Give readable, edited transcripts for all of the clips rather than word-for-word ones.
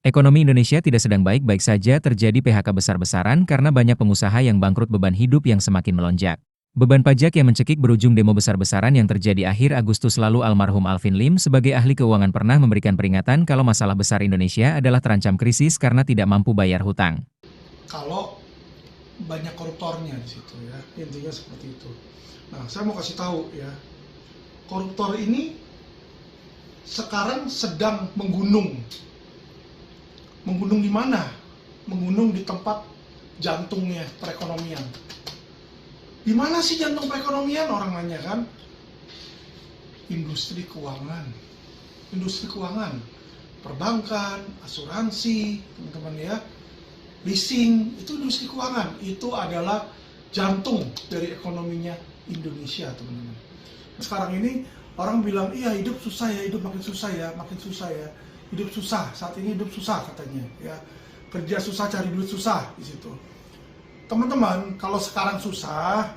Ekonomi Indonesia tidak sedang baik-baik saja, terjadi PHK besar-besaran karena banyak pengusaha yang bangkrut, beban hidup yang semakin melonjak. Beban pajak yang mencekik berujung demo besar-besaran yang terjadi akhir Agustus lalu. Almarhum Alvin Lim sebagai ahli keuangan pernah memberikan peringatan kalau masalah besar Indonesia adalah terancam krisis karena tidak mampu bayar hutang. Kalau banyak koruptornya di situ ya, intinya seperti itu. Nah, saya mau kasih tahu ya, koruptor ini sekarang sedang menggunung. Menggunung di mana? Menggunung di tempat jantungnya perekonomian. Di mana sih jantung perekonomian? Orang nanya kan? Industri keuangan. Industri keuangan. Perbankan, asuransi, teman-teman ya. Leasing, itu industri keuangan. Itu adalah jantung dari ekonominya Indonesia, teman-teman. Sekarang ini orang bilang, iya hidup susah ya, hidup makin susah ya, makin susah ya. Hidup susah, saat ini hidup susah katanya ya. Kerja susah, cari duit susah di situ. Teman-teman, kalau sekarang susah,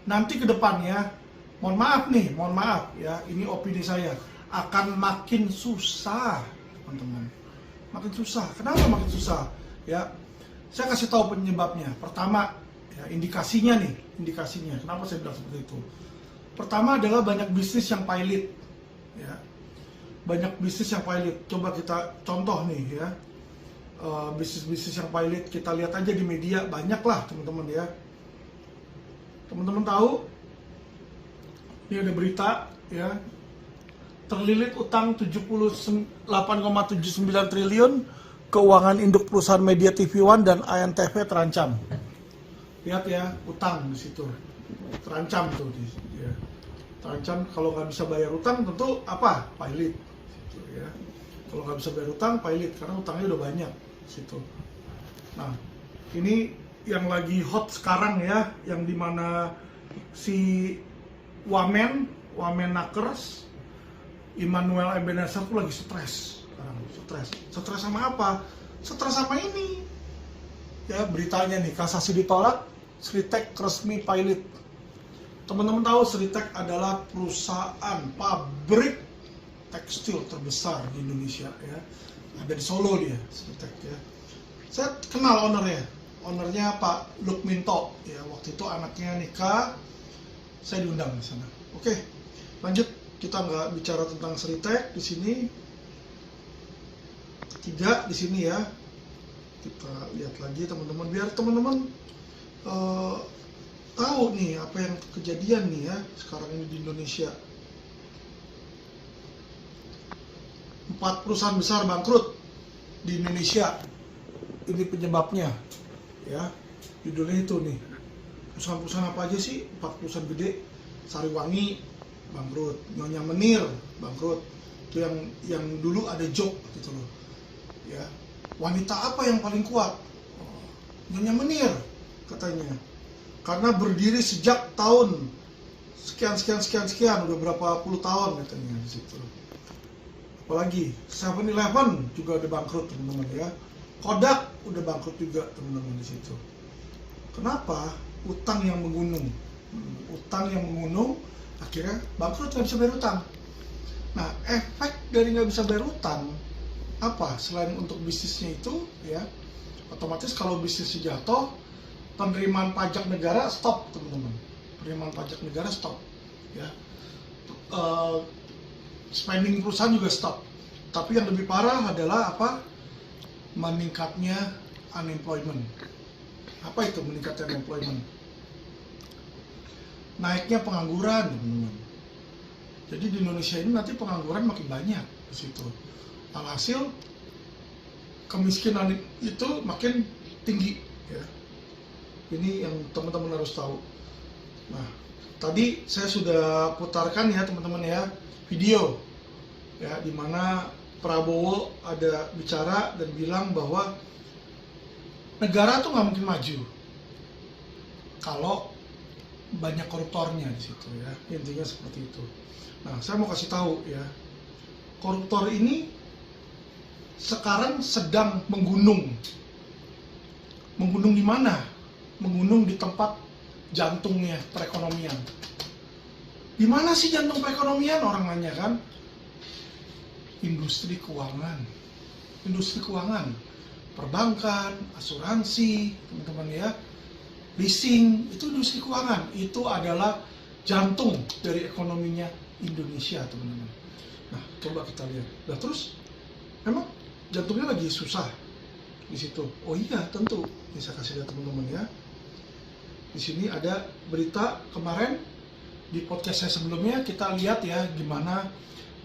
nanti ke depannya, mohon maaf ya, ini opini saya, akan makin susah, teman-teman. Makin susah. Kenapa makin susah? Ya, saya kasih tahu penyebabnya. Pertama, ya, indikasinya. Kenapa saya bilang seperti itu? Pertama adalah banyak bisnis yang pilot, ya. Banyak bisnis yang pilot. Coba kita contoh nih ya, bisnis-bisnis yang pilot kita lihat aja di media, banyak lah teman-teman ya. Teman-teman tahu, ini ada berita ya, terlilit utang 78,79 triliun, keuangan induk perusahaan media TV One dan ANTV terancam. Lihat ya, utang di situ, terancam tuh, ya. Terancam kalau nggak bisa bayar utang, tentu apa? Pilot. Ya. Kalau nggak bisa bayar utang, pilot, karena utangnya udah banyak situ. Nah, ini yang lagi hot sekarang ya, yang dimana si Wamenakers, Immanuel Ebenezer tuh lagi stres sekarang. Stres sama apa? Stres sama ini. Ya, beritanya nih, kasasi ditolak, Sritek resmi pilot. Teman-teman tahu Sritek adalah perusahaan pabrik tekstil terbesar di Indonesia ya. Ada di Solo dia, Sritek ya. Saya kenal ownernya Pak Lukminto ya. Waktu itu anaknya nikah, saya diundang di sana. Oke, lanjut, kita nggak bicara tentang Sritek di sini. Ketiga di sini ya, kita lihat lagi teman-teman, biar teman-teman tahu nih apa yang kejadian nih ya sekarang ini di Indonesia. 4 perusahaan besar bangkrut di Indonesia. Ini penyebabnya ya. Judulnya itu nih. Perusahaan-perusahaan apa aja sih? 4 perusahaan gede. Sariwangi bangkrut, Nyonya Menir bangkrut. Itu yang dulu ada job gitu loh. Ya. Wanita apa yang paling kuat? Nyonya Menir katanya. Karena berdiri sejak tahun sekian, udah berapa puluh tahun katanya di situ. Apalagi 7-Eleven juga udah bangkrut teman-teman ya. Kodak udah bangkrut juga teman-teman di situ. Kenapa? Utang yang menggunung. Akhirnya bangkrut, nggak bisa bayar utang. Nah, efek dari nggak bisa bayar utang apa? Selain untuk bisnisnya itu ya, otomatis kalau bisnisnya jatuh, penerimaan pajak negara stop teman-teman. Penerimaan pajak negara stop ya. Spending perusahaan juga stop. Tapi yang lebih parah adalah apa? Meningkatnya unemployment. Apa itu meningkatnya unemployment? Naiknya pengangguran, teman-teman. Jadi di Indonesia ini nanti pengangguran makin banyak di situ. Alhasil kemiskinan itu makin tinggi ya. Ini yang teman-teman harus tahu. Nah, tadi saya sudah putarkan ya teman-teman ya, video ya, dimana Prabowo ada bicara dan bilang bahwa negara tuh nggak mungkin maju kalau banyak koruptornya di situ ya, intinya seperti itu. Nah, saya mau kasih tahu ya, koruptor ini sekarang sedang menggunung. Menggunung di mana? Menggunung di tempat jantungnya perekonomian. Di mana sih jantung perekonomian? Orang nanya kan? Industri keuangan. industri keuangan, perbankan, asuransi, teman-teman ya, leasing, itu industri keuangan. Itu adalah jantung dari ekonominya Indonesia, teman-teman. Nah, coba kita lihat. Nah, terus memang jantungnya lagi susah di situ. Oh iya, tentu. Ini saya kasih lihat teman-teman ya. Di sini ada berita kemarin di podcast saya sebelumnya, kita lihat ya gimana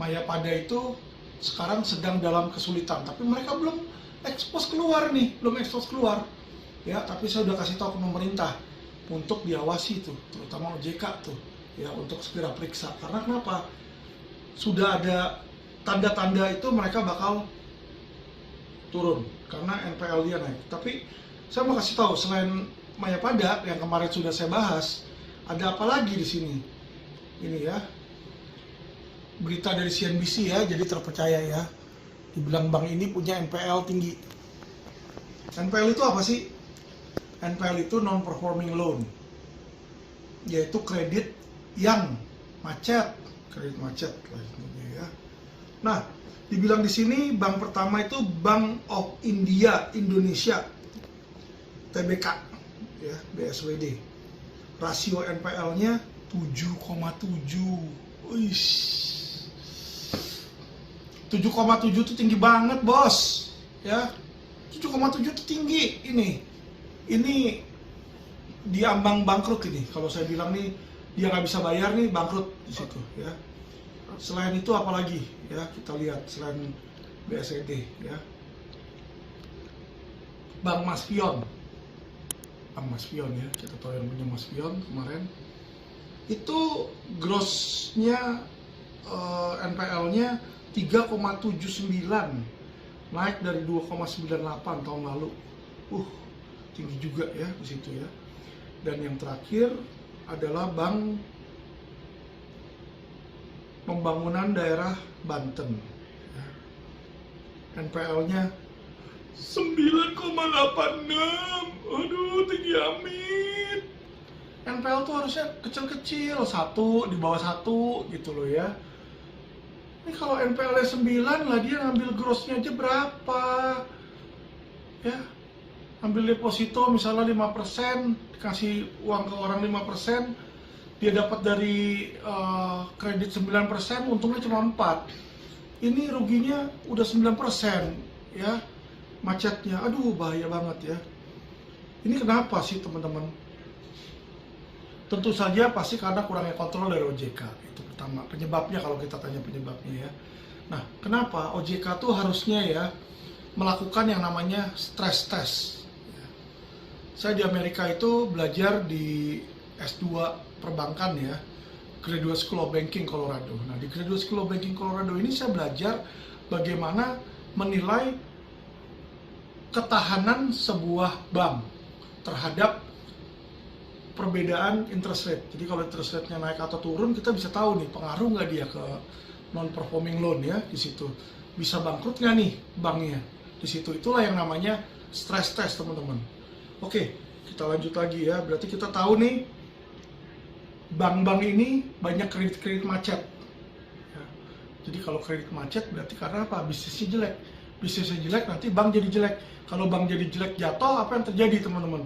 Mayapada itu sekarang sedang dalam kesulitan, tapi mereka belum ekspos keluar nih, ya. Tapi saya udah kasih tahu ke pemerintah untuk diawasi tuh, terutama OJK tuh ya, untuk segera periksa. Karena kenapa? Sudah ada tanda-tanda itu mereka bakal turun karena NPL dia naik. Tapi saya mau kasih tahu, selain Mayapada yang kemarin sudah saya bahas, ada apa lagi di sini? Ini ya, berita dari CNBC ya, jadi terpercaya ya. Dibilang bank ini punya NPL tinggi. NPL itu apa sih? NPL itu non-performing loan, yaitu kredit yang macet, kredit macet ya. Nah, dibilang di sini bank pertama itu Bank of Indonesia, TBK, ya, BSWD. Rasio NPL-nya 7,7. 7,7 itu tinggi banget, bos. Ya, 7,7 itu tinggi. Ini diambang bangkrut ini. Kalau saya bilang nih, dia nggak bisa bayar nih, bangkrut di situ ya. Selain itu apalagi ya, kita lihat selain BSED ya, Bank Maspion ya, kita tahu yang punya Maspion kemarin itu grossnya NPL-nya 3,79, naik dari 2,98 tahun lalu. Tinggi juga ya di situ ya. Dan yang terakhir adalah Bank Pembangunan Daerah Banten. Ya. NPL-nya 9,86. Aduh, tinggi amin. NPL tuh harusnya kecil-kecil, 1, di bawah 1 gitu loh ya. Ini kalau NPL-nya 9 lah, dia ngambil grossnya aja berapa? Ya, ambil deposito misalnya 5%, kasih uang ke orang 5%, dia dapat dari kredit 9%, untungnya cuma 4. Ini ruginya udah 9% ya, macetnya. Aduh, bahaya banget ya. Ini kenapa sih teman-teman? Tentu saja pasti karena kurangnya kontrol dari OJK. Itu pertama, penyebabnya kalau kita tanya penyebabnya ya. Nah, kenapa OJK tuh harusnya ya melakukan yang namanya stress test. Saya di Amerika itu belajar di S2 perbankan ya, Graduate School of Banking Colorado. Nah, di Graduate School of Banking Colorado ini saya belajar bagaimana menilai ketahanan sebuah bank terhadap perbedaan interest rate. Jadi kalau interest rate-nya naik atau turun, kita bisa tahu nih pengaruh nggak dia ke non-performing loan ya di situ. Bisa bangkrut nggak nih banknya di situ. Itulah yang namanya stress test, teman-teman. Oke, kita lanjut lagi ya. Berarti kita tahu nih bank-bank ini banyak kredit-kredit macet. Ya. Jadi kalau kredit macet berarti karena apa? Bisnisnya jelek. Bisnisnya jelek, nanti bank jadi jelek. Kalau bank jadi jelek jatuh, apa yang terjadi teman-teman?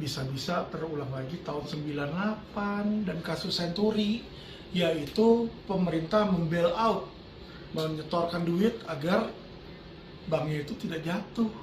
Bisa-bisa terulang lagi tahun 98 dan kasus Senturi, yaitu pemerintah membail out, menyetorkan duit agar banknya itu tidak jatuh.